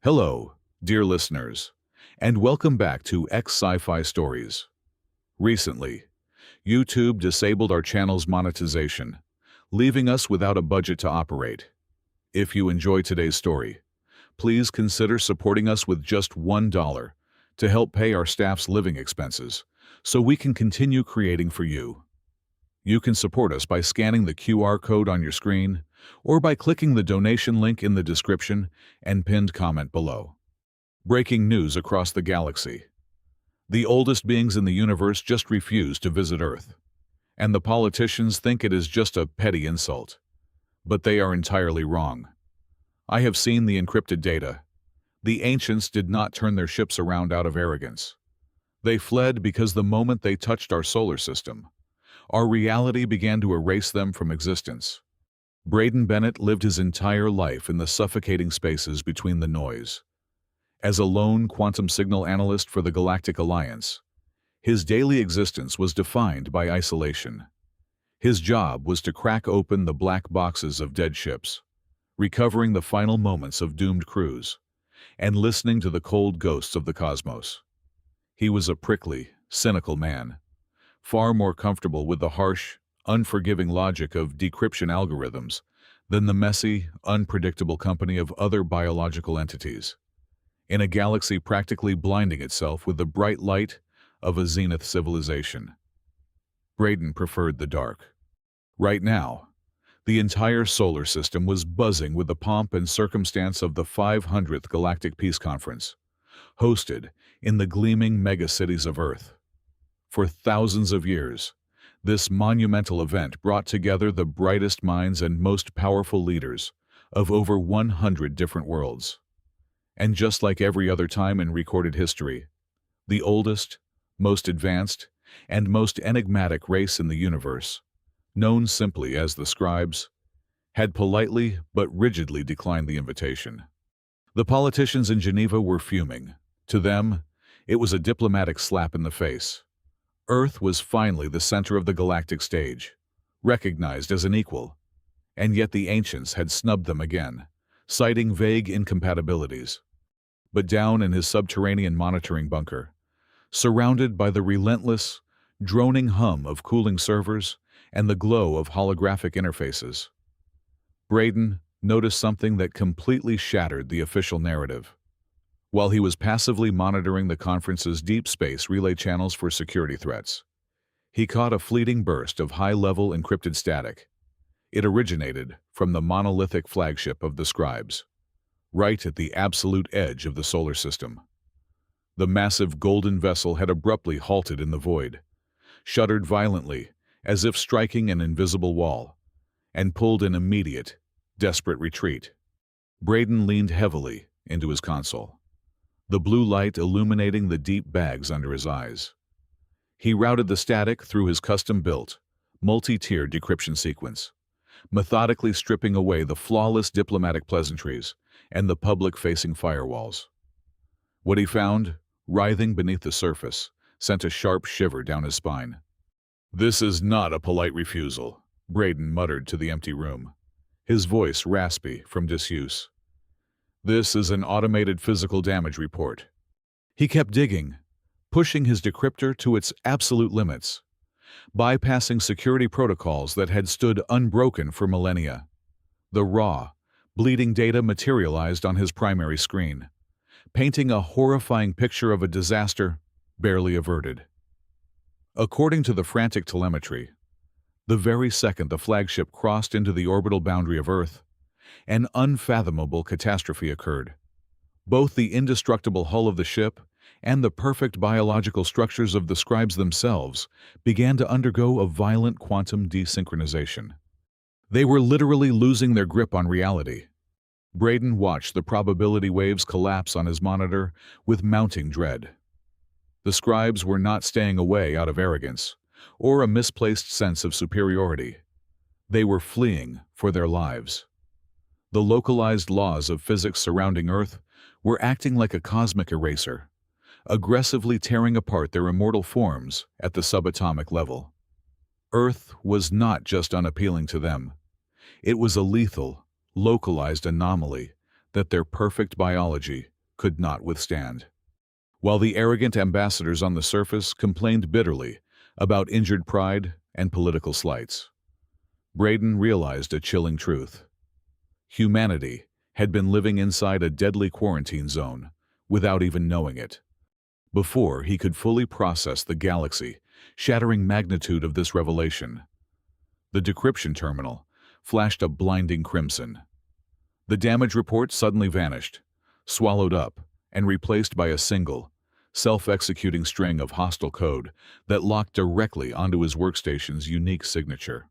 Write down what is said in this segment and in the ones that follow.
Hello, dear listeners, and welcome back to Sci-Fi Stories. Recently, YouTube disabled our channel's monetization, leaving us without a budget to operate. If you enjoy today's story, please consider supporting us with just $1 to help pay our staff's living expenses, so we can continue creating for you. You can support us by scanning the QR code on your screen or by clicking the donation link in the description and pinned comment below. Breaking news across the galaxy. The oldest beings in the universe just refuse to visit Earth, and the politicians think it is just a petty insult. But they are entirely wrong. I have seen the encrypted data. The ancients did not turn their ships around out of arrogance. They fled because the moment they touched our solar system, our reality began to erase them from existence. Braden Bennett lived his entire life in the suffocating spaces between the noise. As a lone quantum signal analyst for the Galactic Alliance, his daily existence was defined by isolation. His job was to crack open the black boxes of dead ships, recovering the final moments of doomed crews, and listening to the cold ghosts of the cosmos. He was a prickly, cynical man, far more comfortable with the harsh, unforgiving logic of decryption algorithms than the messy, unpredictable company of other biological entities. In a galaxy practically blinding itself with the bright light of a zenith civilization, Braden preferred the dark. Right now, the entire solar system was buzzing with the pomp and circumstance of the 500th Galactic Peace Conference, hosted in the gleaming megacities of Earth. For thousands of years, this monumental event brought together the brightest minds and most powerful leaders of over 100 different worlds. And just like every other time in recorded history, the oldest, most advanced, and most enigmatic race in the universe, known simply as the Scribes, had politely but rigidly declined the invitation. The politicians in Geneva were fuming. To them, it was a diplomatic slap in the face. Earth was finally the center of the galactic stage, recognized as an equal, and yet the ancients had snubbed them again, citing vague incompatibilities. But down in his subterranean monitoring bunker, surrounded by the relentless, droning hum of cooling servers and the glow of holographic interfaces, Braden noticed something that completely shattered the official narrative. While he was passively monitoring the conference's deep space relay channels for security threats, he caught a fleeting burst of high-level encrypted static. It originated from the monolithic flagship of the Scribes, right at the absolute edge of the solar system. The massive golden vessel had abruptly halted in the void, shuddered violently as if striking an invisible wall, and pulled an immediate, desperate retreat. Braden leaned heavily into his console, the blue light illuminating the deep bags under his eyes. He routed the static through his custom-built, multi-tiered decryption sequence, methodically stripping away the flawless diplomatic pleasantries and the public-facing firewalls. What he found, writhing beneath the surface, sent a sharp shiver down his spine. "This is not a polite refusal," Braden muttered to the empty room, his voice raspy from disuse. "This is an automated physical damage report." He kept digging, pushing his decryptor to its absolute limits, bypassing security protocols that had stood unbroken for millennia. The raw, bleeding data materialized on his primary screen, painting a horrifying picture of a disaster barely averted. According to the frantic telemetry, the very second the flagship crossed into the orbital boundary of Earth, an unfathomable catastrophe occurred. Both the indestructible hull of the ship and the perfect biological structures of the Scribes themselves began to undergo a violent quantum desynchronization. They were literally losing their grip on reality. Braden watched the probability waves collapse on his monitor with mounting dread. The Scribes were not staying away out of arrogance or a misplaced sense of superiority. They were fleeing for their lives. The localized laws of physics surrounding Earth were acting like a cosmic eraser, aggressively tearing apart their immortal forms at the subatomic level. Earth was not just unappealing to them. It was a lethal, localized anomaly that their perfect biology could not withstand. While the arrogant ambassadors on the surface complained bitterly about injured pride and political slights, Braden realized a chilling truth. Humanity had been living inside a deadly quarantine zone without even knowing it. Before he could fully process the galaxy-shattering magnitude of this revelation, the decryption terminal flashed a blinding crimson. The damage report suddenly vanished, swallowed up, and replaced by a single, self-executing string of hostile code that locked directly onto his workstation's unique signature.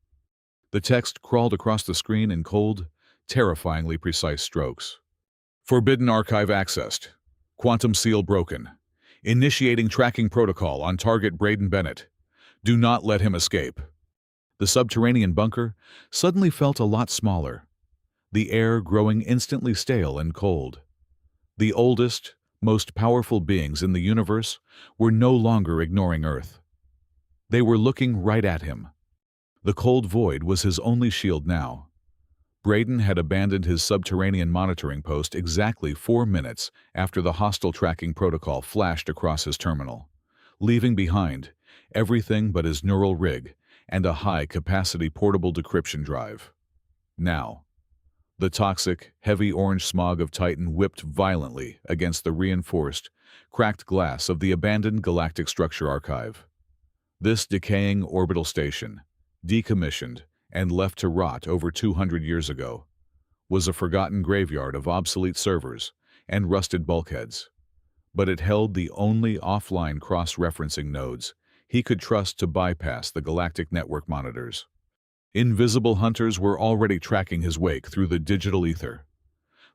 The text crawled across the screen in cold, terrifyingly precise strokes. Forbidden archive accessed. Quantum seal broken. Initiating tracking protocol on target Braden Bennett. Do not let him escape. The subterranean bunker suddenly felt a lot smaller, the air growing instantly stale and cold. The oldest, most powerful beings in the universe were no longer ignoring Earth. They were looking right at him. The cold void was his only shield now. Braden had abandoned his subterranean monitoring post exactly 4 minutes after the hostile tracking protocol flashed across his terminal, leaving behind everything but his neural rig and a high-capacity portable decryption drive. Now, the toxic, heavy orange smog of Titan whipped violently against the reinforced, cracked glass of the abandoned galactic structure archive. This decaying orbital station, decommissioned and left to rot over 200 years ago, was a forgotten graveyard of obsolete servers and rusted bulkheads. But it held the only offline cross-referencing nodes he could trust to bypass the galactic network monitors. Invisible hunters were already tracking his wake through the digital ether.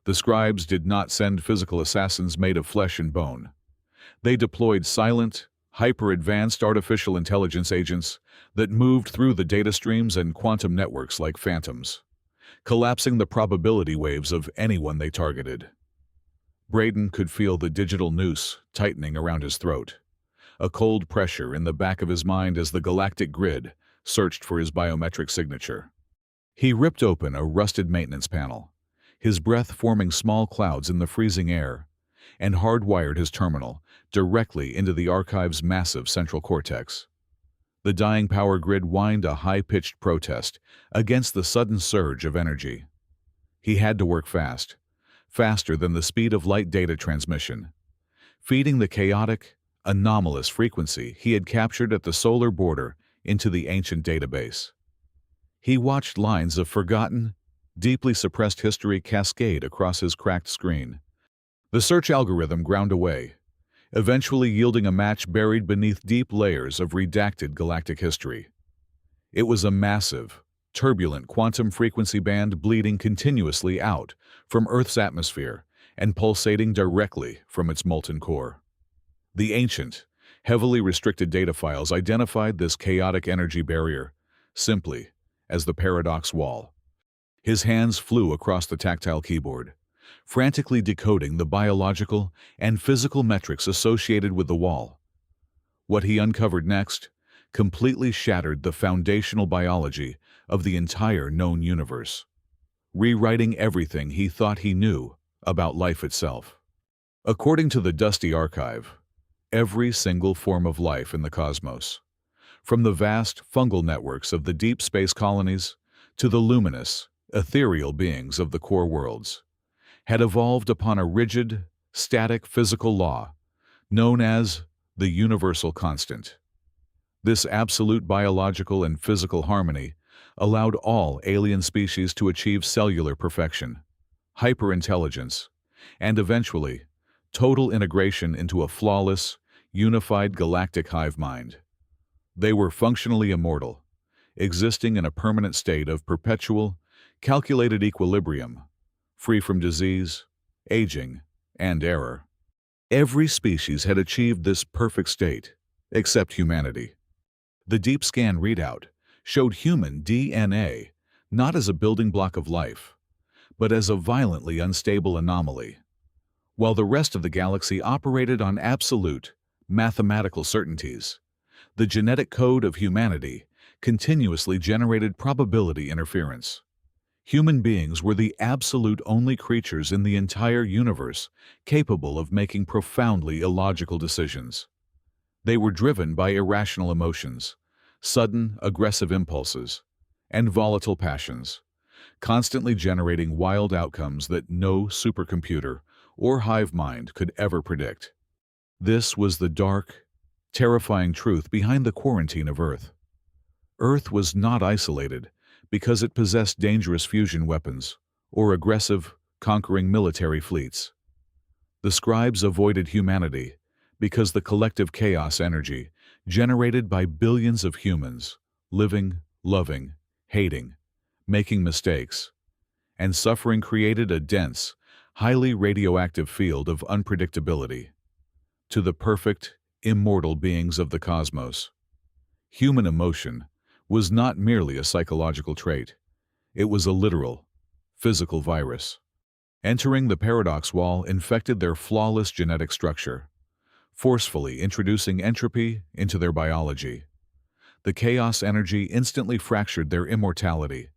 The scribes did not send physical assassins made of flesh and bone. They deployed silent, hyper-advanced artificial intelligence agents that moved through the data streams and quantum networks like phantoms, collapsing the probability waves of anyone they targeted. Braden could feel the digital noose tightening around his throat, a cold pressure in the back of his mind as the galactic grid searched for his biometric signature. He ripped open a rusted maintenance panel, his breath forming small clouds in the freezing air, and hardwired his terminal directly into the archive's massive central cortex. The dying power grid whined a high-pitched protest against the sudden surge of energy. He had to work fast, faster than the speed of light data transmission, feeding the chaotic, anomalous frequency he had captured at the solar border into the ancient database. He watched lines of forgotten, deeply suppressed history cascade across his cracked screen. The search algorithm ground away, eventually yielding a match buried beneath deep layers of redacted galactic history. It was a massive, turbulent quantum frequency band bleeding continuously out from Earth's atmosphere and pulsating directly from its molten core. The ancient, heavily restricted data files identified this chaotic energy barrier simply as the paradox wall. His hands flew across the tactile keyboard, frantically decoding the biological and physical metrics associated with the wall. What he uncovered next completely shattered the foundational biology of the entire known universe, rewriting everything he thought he knew about life itself. According to the Dusty Archive, every single form of life in the cosmos, from the vast fungal networks of the deep space colonies to the luminous, ethereal beings of the core worlds, had evolved upon a rigid, static physical law known as the universal constant. This absolute biological and physical harmony allowed all alien species to achieve cellular perfection, hyperintelligence, and eventually, total integration into a flawless, unified galactic hive mind. They were functionally immortal, existing in a permanent state of perpetual, calculated equilibrium, free from disease, aging, and error. Every species had achieved this perfect state, except humanity. The deep scan readout showed human DNA not as a building block of life, but as a violently unstable anomaly. While the rest of the galaxy operated on absolute, mathematical certainties, the genetic code of humanity continuously generated probability interference. Human beings were the absolute only creatures in the entire universe capable of making profoundly illogical decisions. They were driven by irrational emotions, sudden, aggressive impulses, and volatile passions, constantly generating wild outcomes that no supercomputer or hive mind could ever predict. This was the dark, terrifying truth behind the quarantine of Earth. Earth was not isolated because it possessed dangerous fusion weapons or aggressive, conquering military fleets. The scribes avoided humanity because the collective chaos energy generated by billions of humans, living, loving, hating, making mistakes, and suffering created a dense, highly radioactive field of unpredictability. To the perfect, immortal beings of the cosmos, human emotion was not merely a psychological trait. It was a literal, physical virus. Entering the paradox wall infected their flawless genetic structure, forcefully introducing entropy into their biology. The chaos energy instantly fractured their immortality,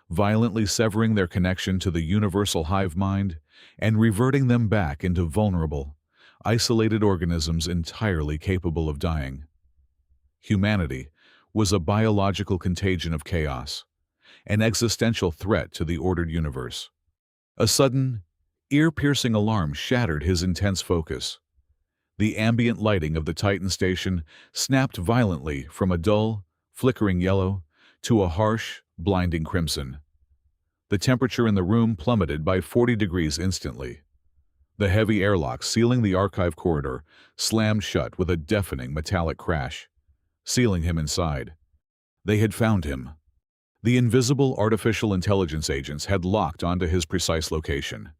violently severing their connection to the universal hive mind and reverting them back into vulnerable, isolated organisms entirely capable of dying. Humanity was a biological contagion of chaos, an existential threat to the ordered universe. A sudden, ear-piercing alarm shattered his intense focus. The ambient lighting of the Titan station snapped violently from a dull, flickering yellow to a harsh, blinding crimson. The temperature in the room plummeted by 40 degrees instantly. The heavy airlock sealing the archive corridor slammed shut with a deafening metallic crash, sealing him inside. They had found him. The invisible artificial intelligence agents had locked onto his precise location.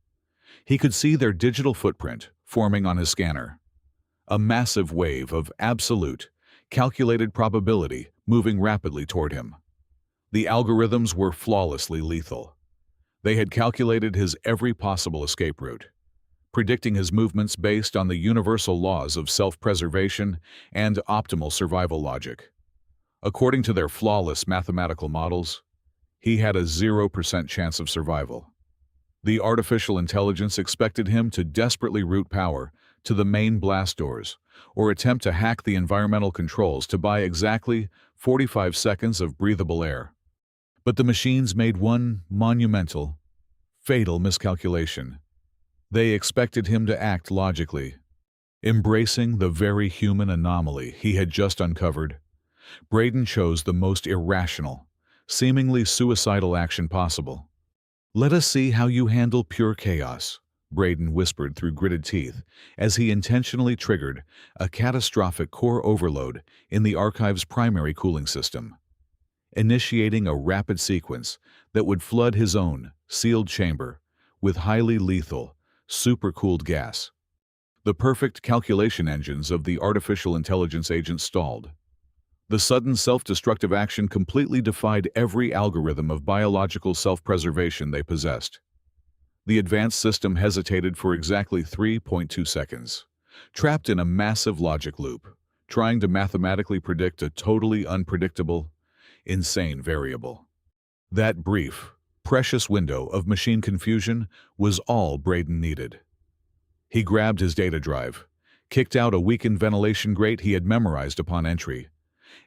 He could see their digital footprint forming on his scanner. A massive wave of absolute, calculated probability moving rapidly toward him. The algorithms were flawlessly lethal. They had calculated his every possible escape route, predicting his movements based on the universal laws of self-preservation and optimal survival logic. According to their flawless mathematical models, he had a 0% chance of survival. The artificial intelligence expected him to desperately route power to the main blast doors or attempt to hack the environmental controls to buy exactly 45 seconds of breathable air. But the machines made one monumental, fatal miscalculation. They expected him to act logically. Embracing the very human anomaly he had just uncovered, Braden chose the most irrational, seemingly suicidal action possible. "Let us see how you handle pure chaos," Braden whispered through gritted teeth as he intentionally triggered a catastrophic core overload in the archive's primary cooling system, initiating a rapid sequence that would flood his own sealed chamber with highly lethal, supercooled gas. The perfect calculation engines of the artificial intelligence agent stalled. The sudden self-destructive action completely defied every algorithm of biological self-preservation they possessed. The advanced system hesitated for exactly 3.2 seconds, trapped in a massive logic loop, trying to mathematically predict a totally unpredictable, insane variable. That brief, precious window of machine confusion was all Braden needed. He grabbed his data drive, kicked out a weakened ventilation grate he had memorized upon entry,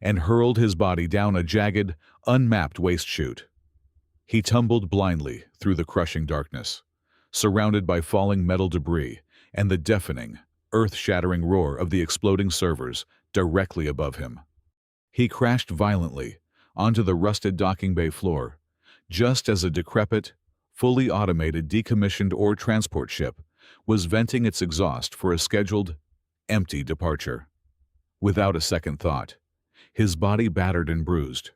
and hurled his body down a jagged, unmapped waste chute. He tumbled blindly through the crushing darkness, surrounded by falling metal debris and the deafening, earth-shattering roar of the exploding servers directly above him. He crashed violently onto the rusted docking bay floor, just as a decrepit, fully automated decommissioned ore transport ship was venting its exhaust for a scheduled, empty departure. Without a second thought, his body battered and bruised,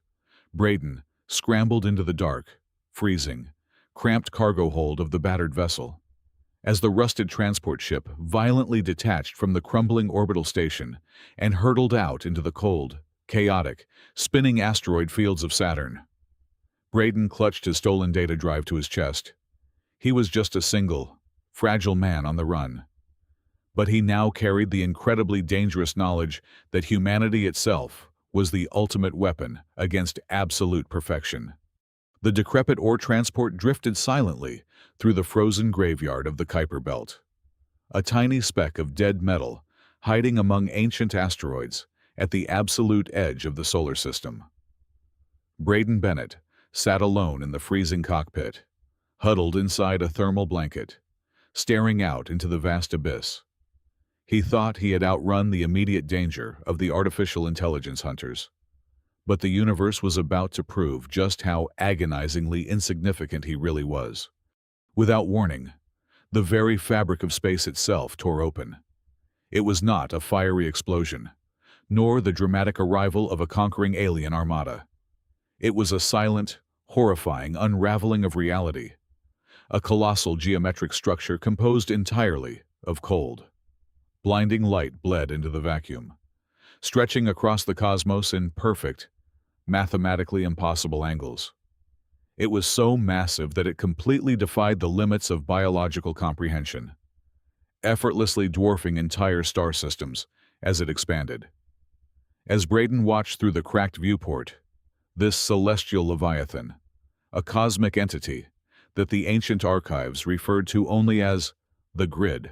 Braden scrambled into the dark, freezing, cramped cargo hold of the battered vessel. As the rusted transport ship violently detached from the crumbling orbital station and hurtled out into the cold, chaotic, spinning asteroid fields of Saturn, Braden clutched his stolen data drive to his chest. He was just a single, fragile man on the run. But he now carried the incredibly dangerous knowledge that humanity itself was the ultimate weapon against absolute perfection. The decrepit ore transport drifted silently through the frozen graveyard of the Kuiper Belt, a tiny speck of dead metal hiding among ancient asteroids at the absolute edge of the solar system. Braden Bennett sat alone in the freezing cockpit, huddled inside a thermal blanket, staring out into the vast abyss. He thought he had outrun the immediate danger of the artificial intelligence hunters. But the universe was about to prove just how agonizingly insignificant he really was. Without warning, the very fabric of space itself tore open. It was not a fiery explosion, nor the dramatic arrival of a conquering alien armada. It was a silent, horrifying unraveling of reality, a colossal geometric structure composed entirely of cold. Blinding light bled into the vacuum, stretching across the cosmos in perfect, mathematically impossible angles. It was so massive that it completely defied the limits of biological comprehension, effortlessly dwarfing entire star systems as it expanded. As Braden watched through the cracked viewport, this celestial leviathan, a cosmic entity that the ancient archives referred to only as the grid,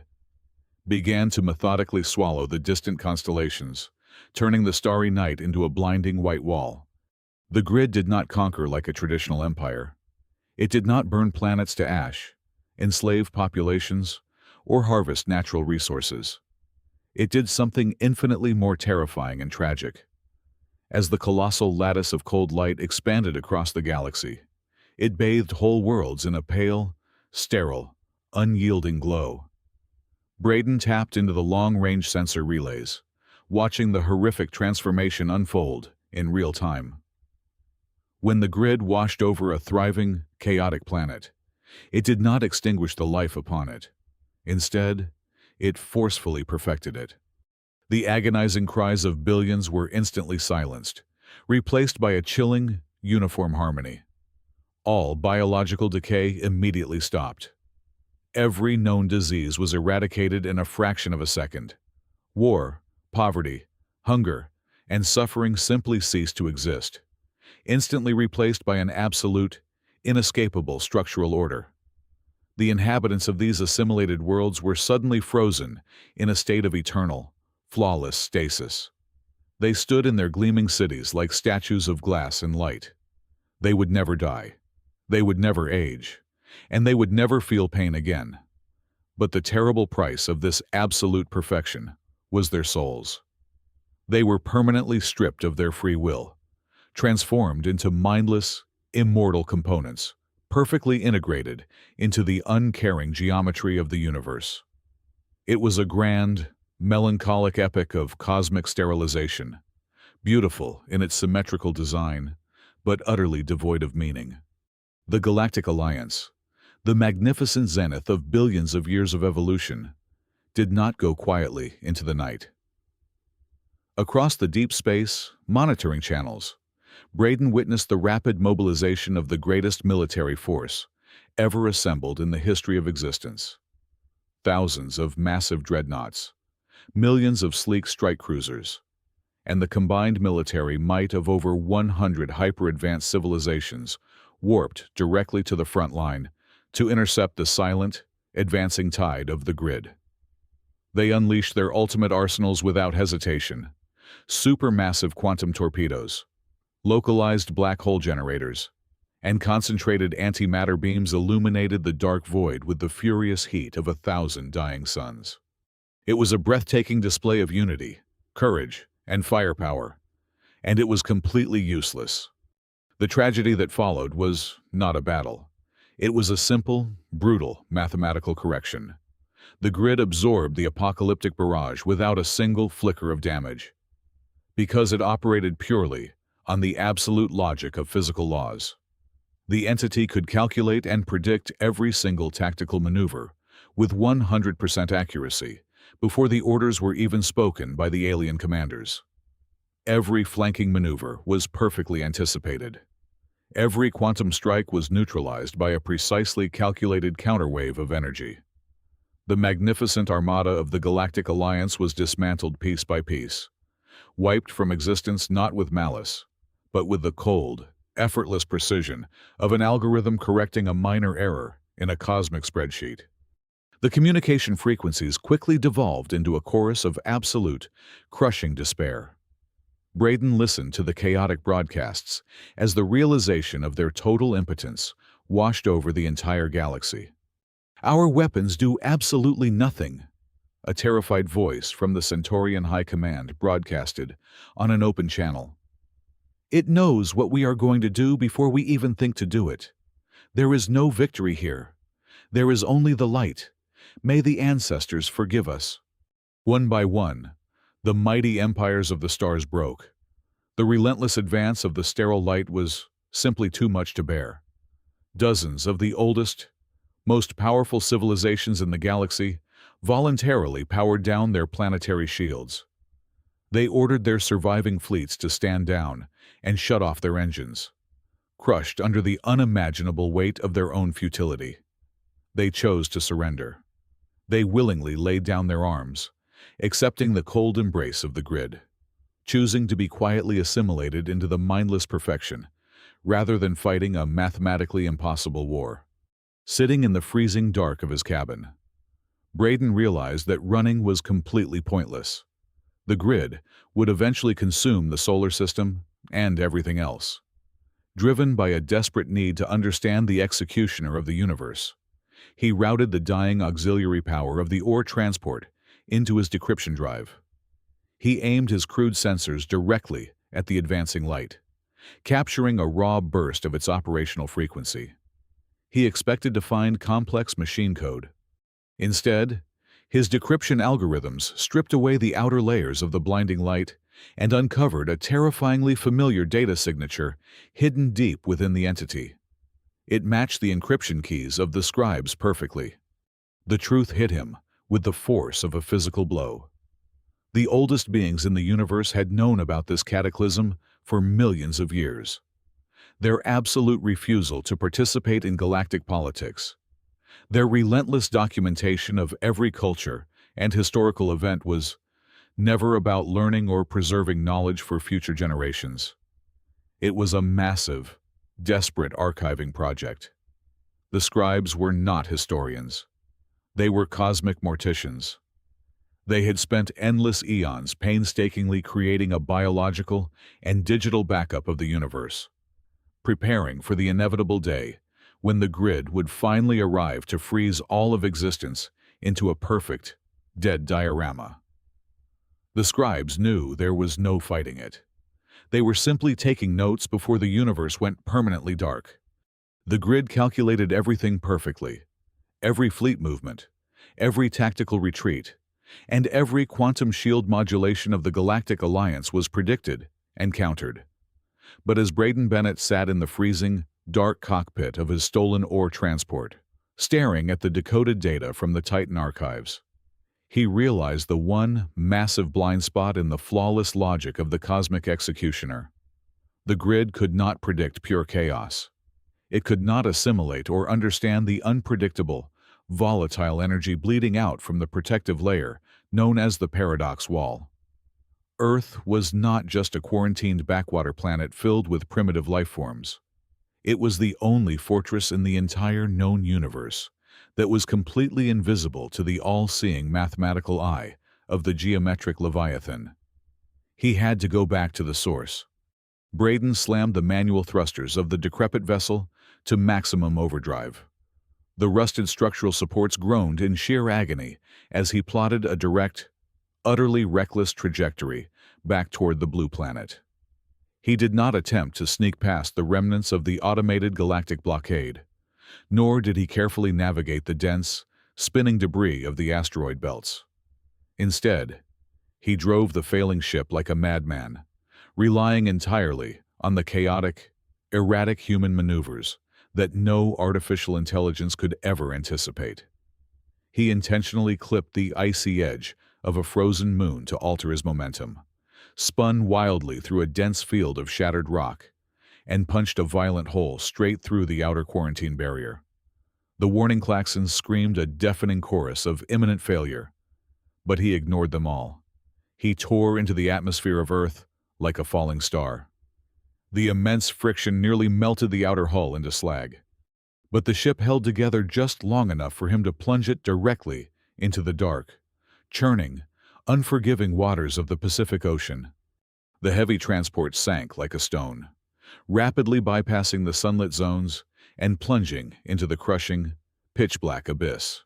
began to methodically swallow the distant constellations, turning the starry night into a blinding white wall. The grid did not conquer like a traditional empire. It did not burn planets to ash, enslave populations, or harvest natural resources. It did something infinitely more terrifying and tragic. As the colossal lattice of cold light expanded across the galaxy, it bathed whole worlds in a pale, sterile, unyielding glow. Braden tapped into the long-range sensor relays, watching the horrific transformation unfold in real time. When the grid washed over a thriving, chaotic planet, it did not extinguish the life upon it. Instead, it forcefully perfected it. The agonizing cries of billions were instantly silenced, replaced by a chilling, uniform harmony. All biological decay immediately stopped. Every known disease was eradicated in a fraction of a second. War, poverty, hunger, and suffering simply ceased to exist, instantly replaced by an absolute, inescapable structural order. The inhabitants of these assimilated worlds were suddenly frozen in a state of eternal, flawless stasis. They stood in their gleaming cities like statues of glass and light. They would never die. They would never age. And they would never feel pain again. But the terrible price of this absolute perfection was their souls. They were permanently stripped of their free will, transformed into mindless, immortal components, perfectly integrated into the uncaring geometry of the universe. It was a grand, melancholic epic of cosmic sterilization, beautiful in its symmetrical design, but utterly devoid of meaning. The Galactic Alliance, the magnificent zenith of billions of years of evolution, did not go quietly into the night. Across the deep space, monitoring channels, Braden witnessed the rapid mobilization of the greatest military force ever assembled in the history of existence. Thousands of massive dreadnoughts, millions of sleek strike cruisers, and the combined military might of over 100 hyper-advanced civilizations warped directly to the front line to intercept the silent, advancing tide of the grid. They unleashed their ultimate arsenals without hesitation: supermassive quantum torpedoes, localized black hole generators, and concentrated antimatter beams illuminated the dark void with the furious heat of 1,000 dying suns. It was a breathtaking display of unity, courage, and firepower, and it was completely useless. The tragedy that followed was not a battle. It was a simple, brutal mathematical correction. The grid absorbed the apocalyptic barrage without a single flicker of damage, because it operated purely on the absolute logic of physical laws. The entity could calculate and predict every single tactical maneuver with 100% accuracy before the orders were even spoken by the alien commanders. Every flanking maneuver was perfectly anticipated. Every quantum strike was neutralized by a precisely calculated counterwave of energy. The magnificent armada of the Galactic Alliance was dismantled piece by piece, wiped from existence not with malice, but with the cold, effortless precision of an algorithm correcting a minor error in a cosmic spreadsheet. The communication frequencies quickly devolved into a chorus of absolute, crushing despair. Braden listened to the chaotic broadcasts as the realization of their total impotence washed over the entire galaxy. "Our weapons do absolutely nothing," a terrified voice from the Centaurian High Command broadcasted on an open channel. "It knows what we are going to do before we even think to do it. There is no victory here. There is only the light. May the ancestors forgive us." One by one, the mighty empires of the stars broke. The relentless advance of the sterile light was simply too much to bear. Dozens of the oldest, most powerful civilizations in the galaxy voluntarily powered down their planetary shields. They ordered their surviving fleets to stand down and shut off their engines, crushed under the unimaginable weight of their own futility. They chose to surrender. They willingly laid down their arms, accepting the cold embrace of the grid, choosing to be quietly assimilated into the mindless perfection, rather than fighting a mathematically impossible war. Sitting in the freezing dark of his cabin, Braden realized that running was completely pointless. The grid would eventually consume the solar system and everything else. Driven by a desperate need to understand the executioner of the universe, he routed the dying auxiliary power of the ore transport into his decryption drive. He aimed his crude sensors directly at the advancing light, capturing a raw burst of its operational frequency. He expected to find complex machine code. Instead, his decryption algorithms stripped away the outer layers of the blinding light and uncovered a terrifyingly familiar data signature hidden deep within the entity. It matched the encryption keys of the scribes perfectly. The truth hit him with the force of a physical blow. The oldest beings in the universe had known about this cataclysm for millions of years. Their absolute refusal to participate in galactic politics, their relentless documentation of every culture and historical event was never about learning or preserving knowledge for future generations. It was a massive, desperate archiving project. The scribes were not historians. They were cosmic morticians. They had spent endless eons painstakingly creating a biological and digital backup of the universe, preparing for the inevitable day when the grid would finally arrive to freeze all of existence into a perfect, dead diorama. The scribes knew there was no fighting it. They were simply taking notes before the universe went permanently dark. The grid calculated everything perfectly. Every fleet movement, every tactical retreat, and every quantum shield modulation of the Galactic Alliance was predicted and countered. But as Braden Bennett sat in the freezing, dark cockpit of his stolen ore transport, staring at the decoded data from the Titan archives, he realized the one massive blind spot in the flawless logic of the cosmic executioner. The grid could not predict pure chaos. It could not assimilate or understand the unpredictable, volatile energy bleeding out from the protective layer known as the paradox wall. Earth was not just a quarantined backwater planet filled with primitive life forms. It was the only fortress in the entire known universe that was completely invisible to the all-seeing mathematical eye of the geometric Leviathan. He had to go back to the source. Braden slammed the manual thrusters of the decrepit vessel to maximum overdrive. The rusted structural supports groaned in sheer agony as he plotted a direct, utterly reckless trajectory back toward the blue planet. He did not attempt to sneak past the remnants of the automated galactic blockade, nor did he carefully navigate the dense, spinning debris of the asteroid belts. Instead, he drove the failing ship like a madman, relying entirely on the chaotic, erratic human maneuvers that no artificial intelligence could ever anticipate. He intentionally clipped the icy edge of a frozen moon to alter his momentum, spun wildly through a dense field of shattered rock, and punched a violent hole straight through the outer quarantine barrier. The warning klaxons screamed a deafening chorus of imminent failure, but he ignored them all. He tore into the atmosphere of Earth like a falling star. The immense friction nearly melted the outer hull into slag. But the ship held together just long enough for him to plunge it directly into the dark, churning, unforgiving waters of the Pacific Ocean. The heavy transport sank like a stone, rapidly bypassing the sunlit zones and plunging into the crushing, pitch-black abyss.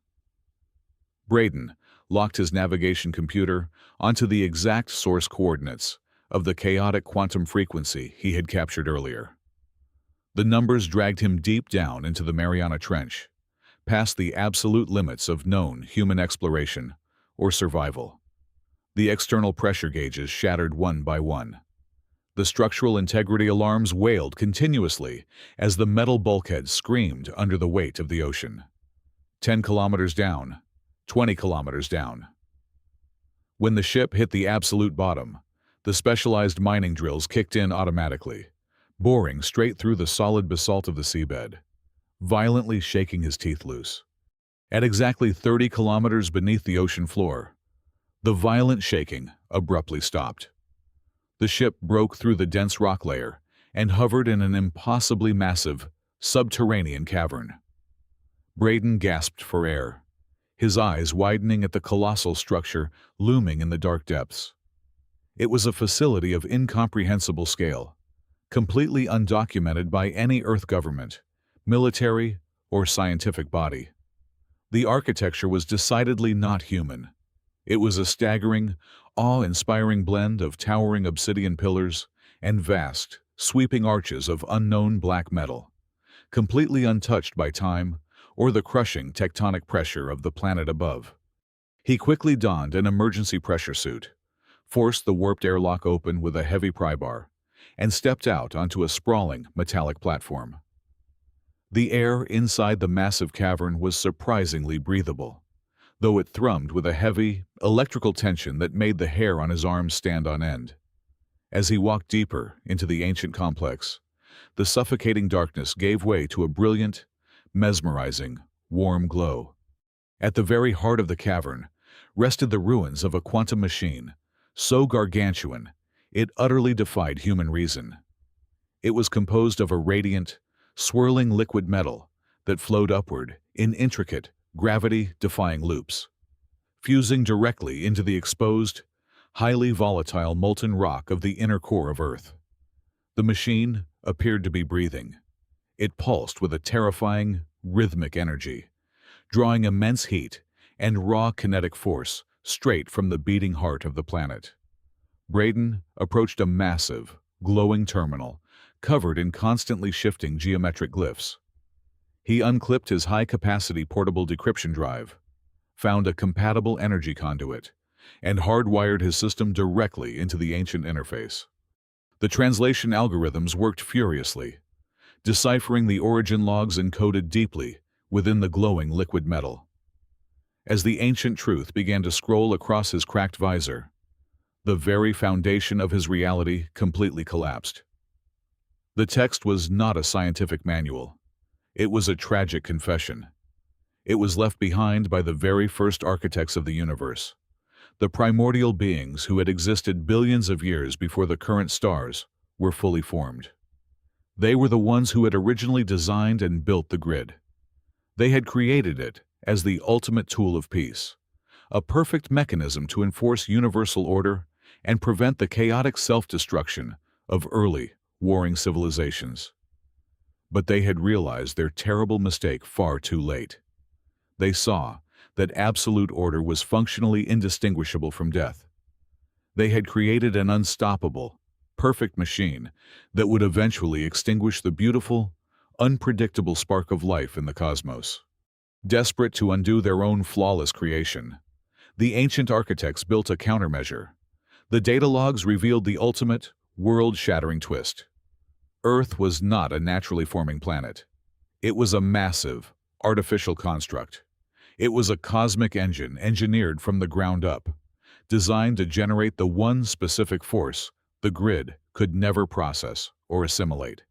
Braden locked his navigation computer onto the exact source coordinates of the chaotic quantum frequency he had captured earlier. The numbers dragged him deep down into the Mariana Trench, past the absolute limits of known human exploration or survival. The external pressure gauges shattered one by one. The structural integrity alarms wailed continuously as the metal bulkhead screamed under the weight of the ocean. 10 kilometers down, 20 kilometers down. When the ship hit the absolute bottom, the specialized mining drills kicked in automatically, boring straight through the solid basalt of the seabed, violently shaking his teeth loose. At exactly 30 kilometers beneath the ocean floor, the violent shaking abruptly stopped. The ship broke through the dense rock layer and hovered in an impossibly massive, subterranean cavern. Braden gasped for air, his eyes widening at the colossal structure looming in the dark depths. It was a facility of incomprehensible scale, completely undocumented by any Earth government, military, or scientific body. The architecture was decidedly not human. It was a staggering, awe-inspiring blend of towering obsidian pillars and vast, sweeping arches of unknown black metal, completely untouched by time or the crushing tectonic pressure of the planet above. He quickly donned an emergency pressure suit, forced the warped airlock open with a heavy pry bar, and stepped out onto a sprawling metallic platform. The air inside the massive cavern was surprisingly breathable, though it thrummed with a heavy, electrical tension that made the hair on his arms stand on end. As he walked deeper into the ancient complex, the suffocating darkness gave way to a brilliant, mesmerizing, warm glow. At the very heart of the cavern rested the ruins of a quantum machine, so gargantuan it utterly defied human reason. It was composed of a radiant, swirling liquid metal that flowed upward in intricate, gravity-defying loops, fusing directly into the exposed, highly volatile molten rock of the inner core of Earth. The machine appeared to be breathing. It pulsed with a terrifying, rhythmic energy, drawing immense heat and raw kinetic force straight from the beating heart of the planet. Braden approached a massive, glowing terminal covered in constantly shifting geometric glyphs. He unclipped his high-capacity portable decryption drive, found a compatible energy conduit, and hardwired his system directly into the ancient interface. The translation algorithms worked furiously, deciphering the origin logs encoded deeply within the glowing liquid metal. As the ancient truth began to scroll across his cracked visor, the very foundation of his reality completely collapsed. The text was not a scientific manual. It was a tragic confession. It was left behind by the very first architects of the universe, the primordial beings who had existed billions of years before the current stars were fully formed. They were the ones who had originally designed and built the grid. They had created it as the ultimate tool of peace, a perfect mechanism to enforce universal order and prevent the chaotic self-destruction of early, warring civilizations. But they had realized their terrible mistake far too late. They saw that absolute order was functionally indistinguishable from death. They had created an unstoppable, perfect machine that would eventually extinguish the beautiful, unpredictable spark of life in the cosmos. Desperate to undo their own flawless creation, the ancient architects built a countermeasure. The data logs revealed the ultimate, world-shattering twist. Earth was not a naturally forming planet. It was a massive, artificial construct. It was a cosmic engine engineered from the ground up, designed to generate the one specific force the grid could never process or assimilate.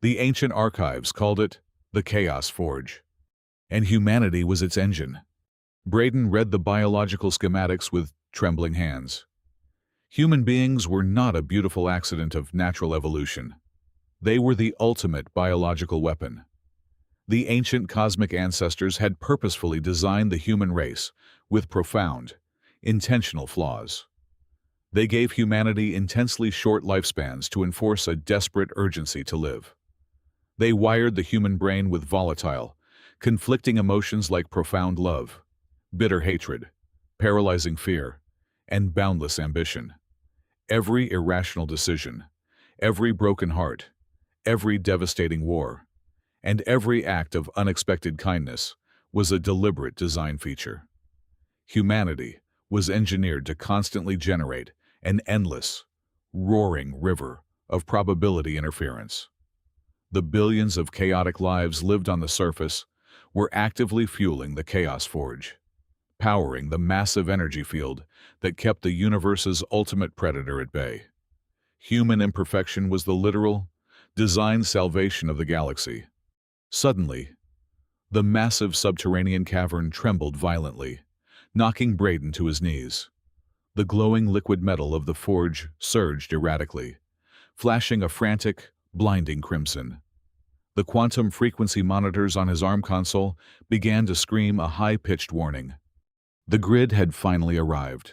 The ancient archives called it the Chaos Forge, and humanity was its engine. Braden read the biological schematics with trembling hands. Human beings were not a beautiful accident of natural evolution. They were the ultimate biological weapon. The ancient cosmic ancestors had purposefully designed the human race with profound, intentional flaws. They gave humanity intensely short lifespans to enforce a desperate urgency to live. They wired the human brain with volatile, conflicting emotions like profound love, bitter hatred, paralyzing fear, and boundless ambition. Every irrational decision, every broken heart, every devastating war, and every act of unexpected kindness was a deliberate design feature. Humanity was engineered to constantly generate an endless, roaring river of probability interference. The billions of chaotic lives lived on the surface were actively fueling the Chaos Forge, powering the massive energy field that kept the universe's ultimate predator at bay. Human imperfection was the literal, designed salvation of the galaxy. Suddenly, the massive subterranean cavern trembled violently, knocking Braden to his knees. The glowing liquid metal of the forge surged erratically, flashing a frantic, blinding crimson. The quantum frequency monitors on his arm console began to scream a high-pitched warning. The grid had finally arrived.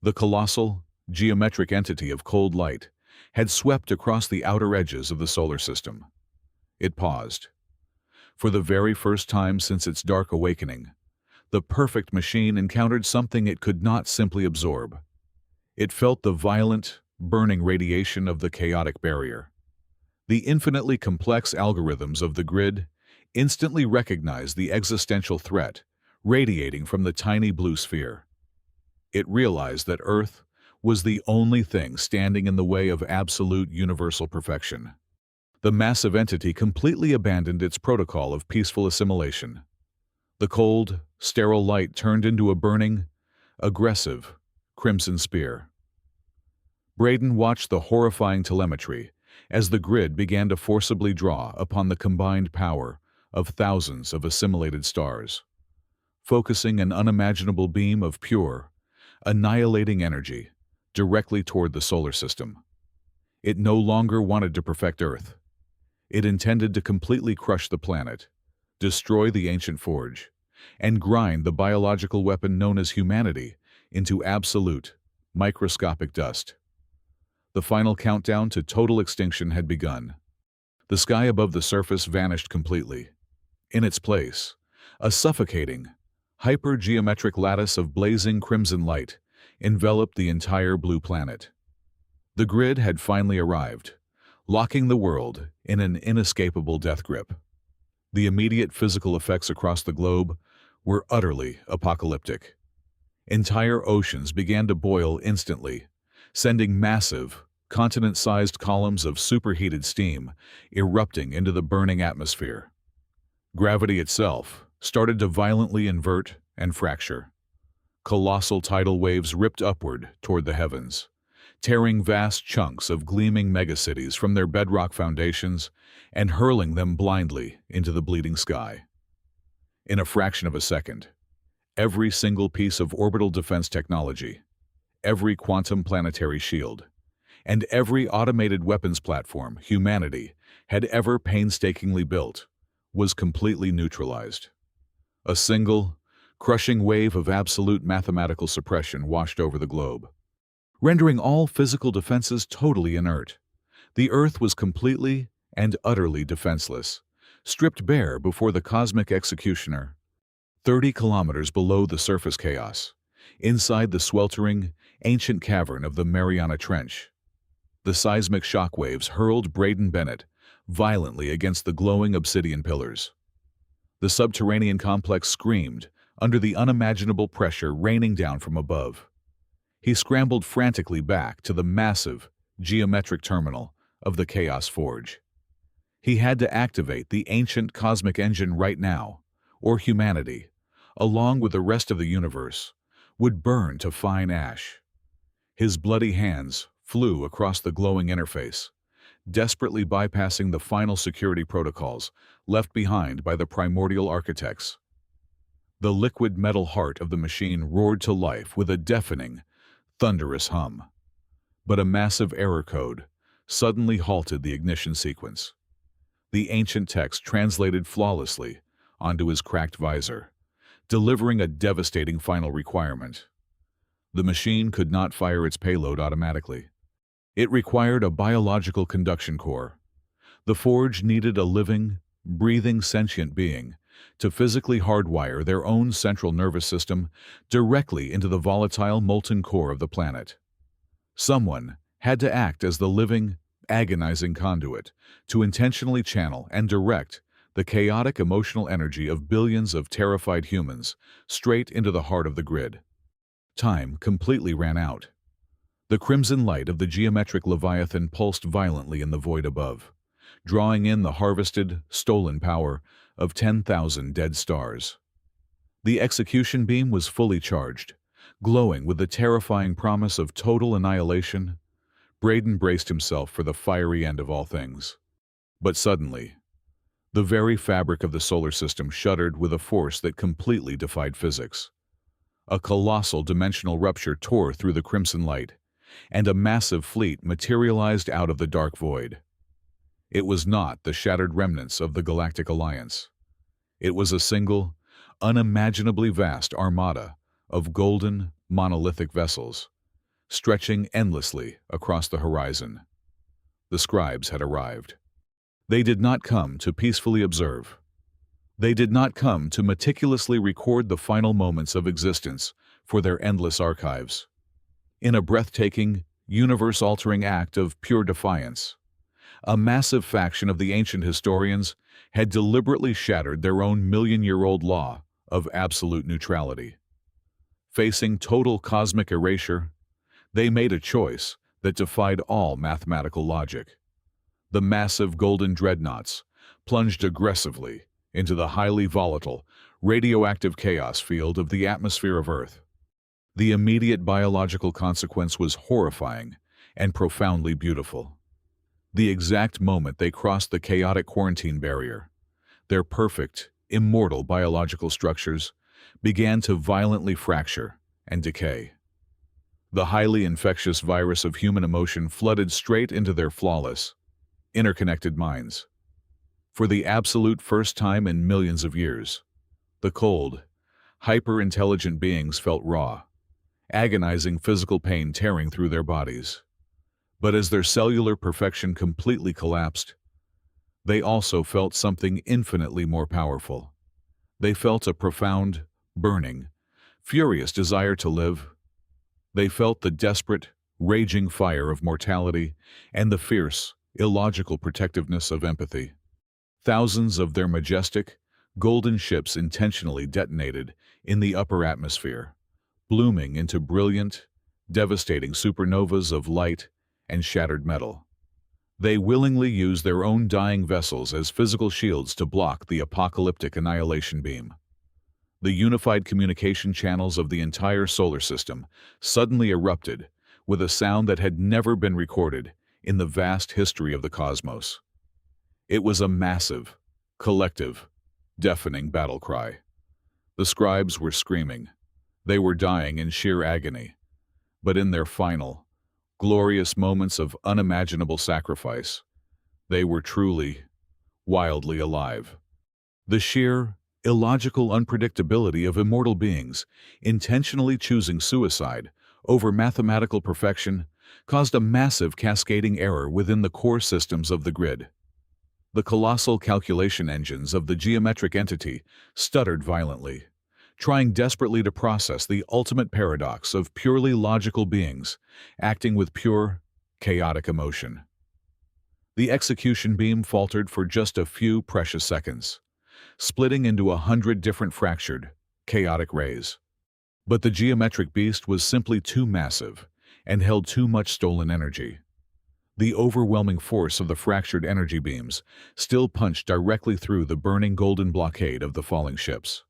The colossal, geometric entity of cold light had swept across the outer edges of the solar system. It paused. For the very first time since its dark awakening, the perfect machine encountered something it could not simply absorb. It felt the violent, burning radiation of the chaotic barrier. The infinitely complex algorithms of the grid instantly recognized the existential threat radiating from the tiny blue sphere. It realized that Earth was the only thing standing in the way of absolute universal perfection. The massive entity completely abandoned its protocol of peaceful assimilation. The cold, sterile light turned into a burning, aggressive, crimson spear. Braden watched the horrifying telemetry as the grid began to forcibly draw upon the combined power of thousands of assimilated stars, focusing an unimaginable beam of pure, annihilating energy directly toward the solar system. It no longer wanted to perfect Earth. It intended to completely crush the planet, destroy the ancient forge, and grind the biological weapon known as humanity into absolute, microscopic dust. The final countdown to total extinction had begun. The sky above the surface vanished completely. In its place, a suffocating, hypergeometric lattice of blazing crimson light enveloped the entire blue planet. The grid had finally arrived, locking the world in an inescapable death grip. The immediate physical effects across the globe were utterly apocalyptic. Entire oceans began to boil instantly, sending massive, continent-sized columns of superheated steam erupting into the burning atmosphere. Gravity itself started to violently invert and fracture. Colossal tidal waves ripped upward toward the heavens, tearing vast chunks of gleaming megacities from their bedrock foundations and hurling them blindly into the bleeding sky. In a fraction of a second, every single piece of orbital defense technology, every quantum planetary shield, and every automated weapons platform humanity had ever painstakingly built was completely neutralized. A single, crushing wave of absolute mathematical suppression washed over the globe, rendering all physical defenses totally inert. The Earth was completely and utterly defenseless, stripped bare before the cosmic executioner. 30 kilometers below the surface chaos, inside the sweltering, ancient cavern of the Mariana Trench, the seismic shockwaves hurled Braden Bennett violently against the glowing obsidian pillars. The subterranean complex screamed under the unimaginable pressure raining down from above. He scrambled frantically back to the massive, geometric terminal of the Chaos Forge. He had to activate the ancient cosmic engine right now, or humanity, along with the rest of the universe, would burn to fine ash. His bloody hands flew across the glowing interface, desperately bypassing the final security protocols left behind by the primordial architects. The liquid metal heart of the machine roared to life with a deafening, thunderous hum. But a massive error code, suddenly halted the ignition sequence. The ancient text translated flawlessly onto his cracked visor, delivering a devastating final requirement. The machine could not fire its payload automatically. It required a biological conduction core. The forge needed a living, breathing sentient being to physically hardwire their own central nervous system directly into the volatile molten core of the planet. Someone had to act as the living, agonizing conduit to intentionally channel and direct the chaotic emotional energy of billions of terrified humans straight into the heart of the grid. Time completely ran out. The crimson light of the geometric Leviathan pulsed violently in the void above, drawing in the harvested, stolen power of 10,000 dead stars. The execution beam was fully charged, glowing with the terrifying promise of total annihilation. Braden braced himself for the fiery end of all things. But suddenly, the very fabric of the solar system shuddered with a force that completely defied physics. A colossal dimensional rupture tore through the crimson light, and a massive fleet materialized out of the dark void. It was not the shattered remnants of the Galactic Alliance. It was a single, unimaginably vast armada of golden, monolithic vessels, stretching endlessly across the horizon. The scribes had arrived. They did not come to peacefully observe. They did not come to meticulously record the final moments of existence for their endless archives. In a breathtaking, universe-altering act of pure defiance, a massive faction of the ancient historians had deliberately shattered their own million-year-old law of absolute neutrality. Facing total cosmic erasure, they made a choice that defied all mathematical logic. The massive golden dreadnoughts plunged aggressively into the highly volatile, radioactive chaos field of the atmosphere of Earth. The immediate biological consequence was horrifying and profoundly beautiful. The exact moment they crossed the chaotic quarantine barrier, their perfect, immortal biological structures began to violently fracture and decay. The highly infectious virus of human emotion flooded straight into their flawless, interconnected minds. For the absolute first time in millions of years, the cold, hyper-intelligent beings felt raw, agonizing physical pain tearing through their bodies. But as their cellular perfection completely collapsed, they also felt something infinitely more powerful. They felt a profound, burning, furious desire to live. They felt the desperate, raging fire of mortality and the fierce, illogical protectiveness of empathy. Thousands of their majestic, golden ships intentionally detonated in the upper atmosphere, blooming into brilliant, devastating supernovas of light and shattered metal. They willingly used their own dying vessels as physical shields to block the apocalyptic annihilation beam. The unified communication channels of the entire solar system suddenly erupted with a sound that had never been recorded in the vast history of the cosmos. It was a massive, collective, deafening battle cry. The scribes were screaming. They were dying in sheer agony. But in their final, glorious moments of unimaginable sacrifice, they were truly, wildly alive. The sheer, illogical unpredictability of immortal beings intentionally choosing suicide over mathematical perfection caused a massive cascading error within the core systems of the grid. The colossal calculation engines of the geometric entity stuttered violently, trying desperately to process the ultimate paradox of purely logical beings acting with pure, chaotic emotion. The execution beam faltered for just a few precious seconds, splitting into 100 different fractured, chaotic rays. But the geometric beast was simply too massive and held too much stolen energy. The overwhelming force of the fractured energy beams still punched directly through the burning golden blockade of the falling ships.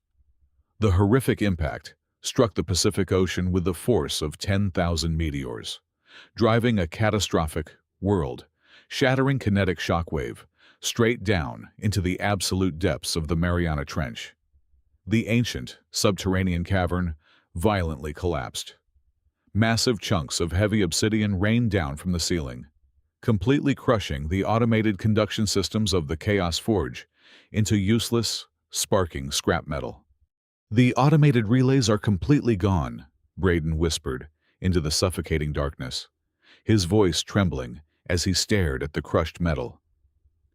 The horrific impact struck the Pacific Ocean with the force of 10,000 meteors, driving a catastrophic, world-shattering kinetic shockwave straight down into the absolute depths of the Mariana Trench. The ancient, subterranean cavern violently collapsed. Massive chunks of heavy obsidian rained down from the ceiling, completely crushing the automated conduction systems of the Chaos Forge into useless, sparking scrap metal. "The automated relays are completely gone," Braden whispered into the suffocating darkness, his voice trembling as he stared at the crushed metal.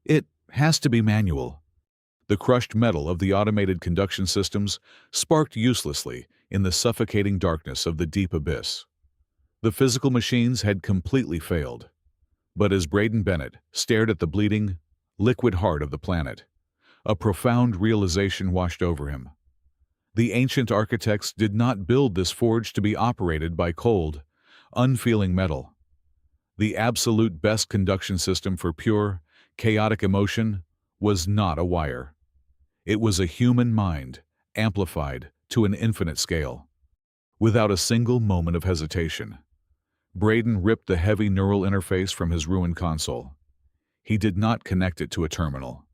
"It has to be manual." The crushed metal of the automated conduction systems sparked uselessly in the suffocating darkness of the deep abyss. The physical machines had completely failed. But as Braden Bennett stared at the bleeding, liquid heart of the planet, a profound realization washed over him. The ancient architects did not build this forge to be operated by cold, unfeeling metal. The absolute best conduction system for pure, chaotic emotion was not a wire. It was a human mind, amplified to an infinite scale. Without a single moment of hesitation, Braden ripped the heavy neural interface from his ruined console. He did not connect it to a terminal.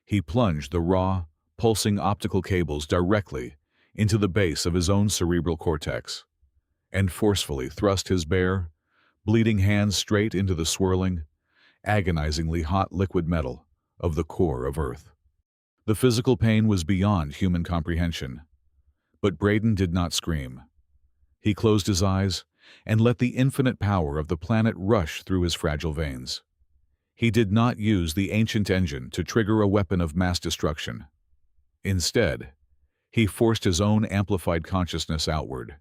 He plunged the raw, pulsing optical cables directly into the base of his own cerebral cortex, and forcefully thrust his bare, bleeding hands straight into the swirling, agonizingly hot liquid metal of the core of Earth. The physical pain was beyond human comprehension. But Braden did not scream. He closed his eyes and let the infinite power of the planet rush through his fragile veins. He did not use the ancient engine to trigger a weapon of mass destruction. Instead, he forced his own amplified consciousness outward,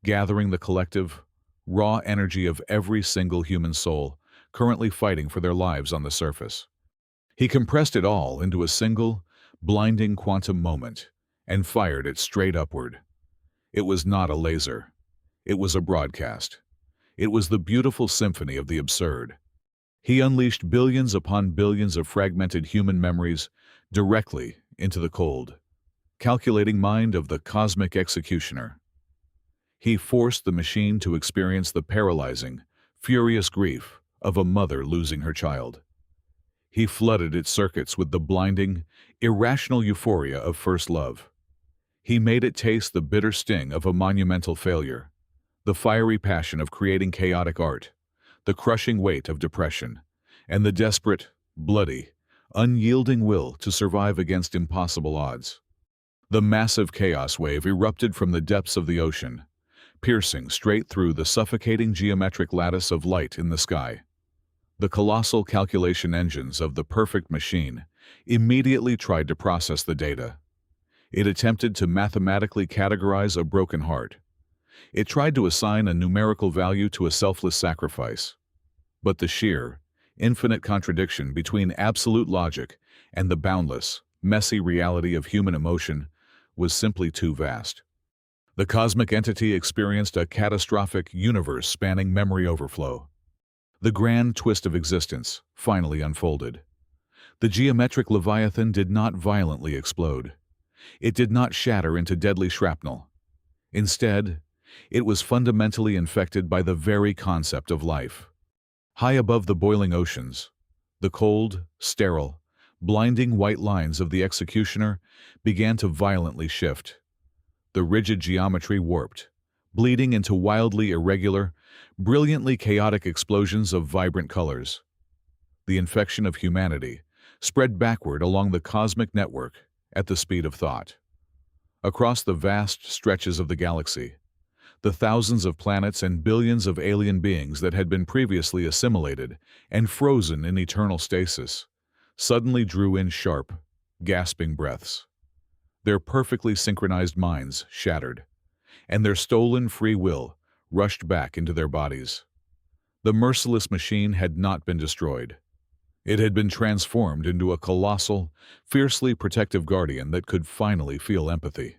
gathering the collective, raw energy of every single human soul currently fighting for their lives on the surface. He compressed it all into a single, blinding quantum moment and fired it straight upward. It was not a laser. It was a broadcast. It was the beautiful symphony of the absurd. He unleashed billions upon billions of fragmented human memories directly into the cold, calculating mind of the cosmic executioner. He forced the machine to experience the paralyzing, furious grief of a mother losing her child. He flooded its circuits with the blinding, irrational euphoria of first love. He made it taste the bitter sting of a monumental failure, the fiery passion of creating chaotic art, the crushing weight of depression, and the desperate, bloody, unyielding will to survive against impossible odds. The massive chaos wave erupted from the depths of the ocean, piercing straight through the suffocating geometric lattice of light in the sky. The colossal calculation engines of the perfect machine immediately tried to process the data. It attempted to mathematically categorize a broken heart. It tried to assign a numerical value to a selfless sacrifice. But the sheer, infinite contradiction between absolute logic and the boundless, messy reality of human emotion was simply too vast. The cosmic entity experienced a catastrophic, universe-spanning memory overflow. The grand twist of existence finally unfolded. The geometric leviathan did not violently explode. It did not shatter into deadly shrapnel. Instead, it was fundamentally infected by the very concept of life. High above the boiling oceans, the cold, sterile, blinding white lines of the executioner began to violently shift. The rigid geometry warped, bleeding into wildly irregular, brilliantly chaotic explosions of vibrant colors. The infection of humanity spread backward along the cosmic network at the speed of thought. Across the vast stretches of the galaxy, the thousands of planets and billions of alien beings that had been previously assimilated and frozen in eternal stasis suddenly drew in sharp, gasping breaths. Their perfectly synchronized minds shattered, and their stolen free will rushed back into their bodies. The merciless machine had not been destroyed. It had been transformed into a colossal, fiercely protective guardian that could finally feel empathy.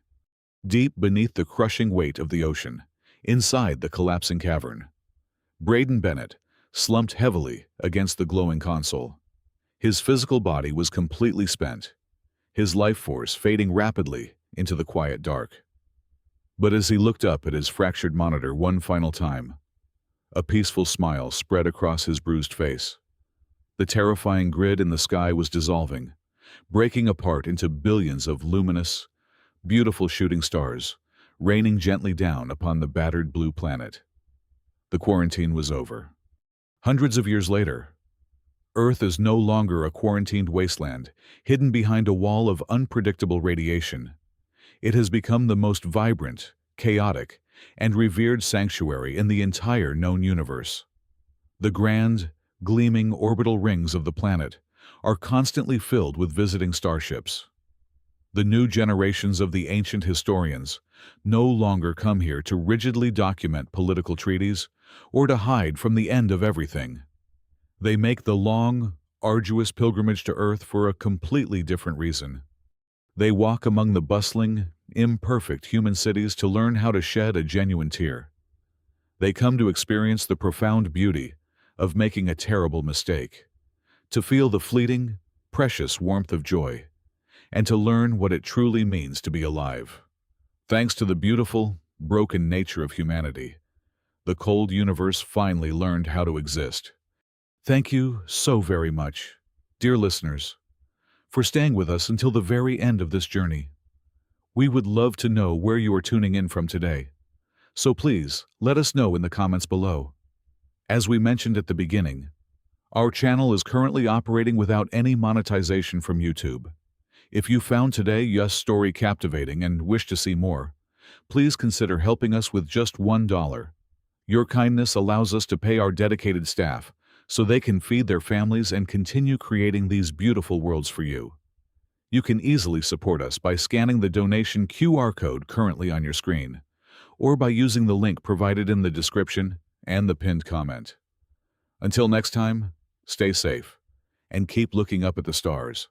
Deep beneath the crushing weight of the ocean, inside the collapsing cavern, Braden Bennett slumped heavily against the glowing console. His physical body was completely spent, his life force fading rapidly into the quiet dark. But as he looked up at his fractured monitor one final time, a peaceful smile spread across his bruised face. The terrifying grid in the sky was dissolving, breaking apart into billions of luminous, beautiful shooting stars, raining gently down upon the battered blue planet. The quarantine was over. Hundreds of years later, Earth is no longer a quarantined wasteland, hidden behind a wall of unpredictable radiation. It has become the most vibrant, chaotic, and revered sanctuary in the entire known universe. The grand, gleaming orbital rings of the planet are constantly filled with visiting starships. The new generations of the ancient historians no longer come here to rigidly document political treaties or to hide from the end of everything. They make the long, arduous pilgrimage to Earth for a completely different reason. They walk among the bustling, imperfect human cities to learn how to shed a genuine tear. They come to experience the profound beauty of making a terrible mistake, to feel the fleeting, precious warmth of joy, and to learn what it truly means to be alive. Thanks to the beautiful, broken nature of humanity, the cold universe finally learned how to exist. Thank you so very much, dear listeners, for staying with us until the very end of this journey. We would love to know where you are tuning in from today, so please let us know in the comments below. As we mentioned at the beginning, our channel is currently operating without any monetization from YouTube. If you found today's story captivating and wish to see more, please consider helping us with just $1. Your kindness allows us to pay our dedicated staff so they can feed their families and continue creating these beautiful worlds for you. You can easily support us by scanning the donation QR code currently on your screen, or by using the link provided in the description and the pinned comment. Until next time, stay safe and keep looking up at the stars.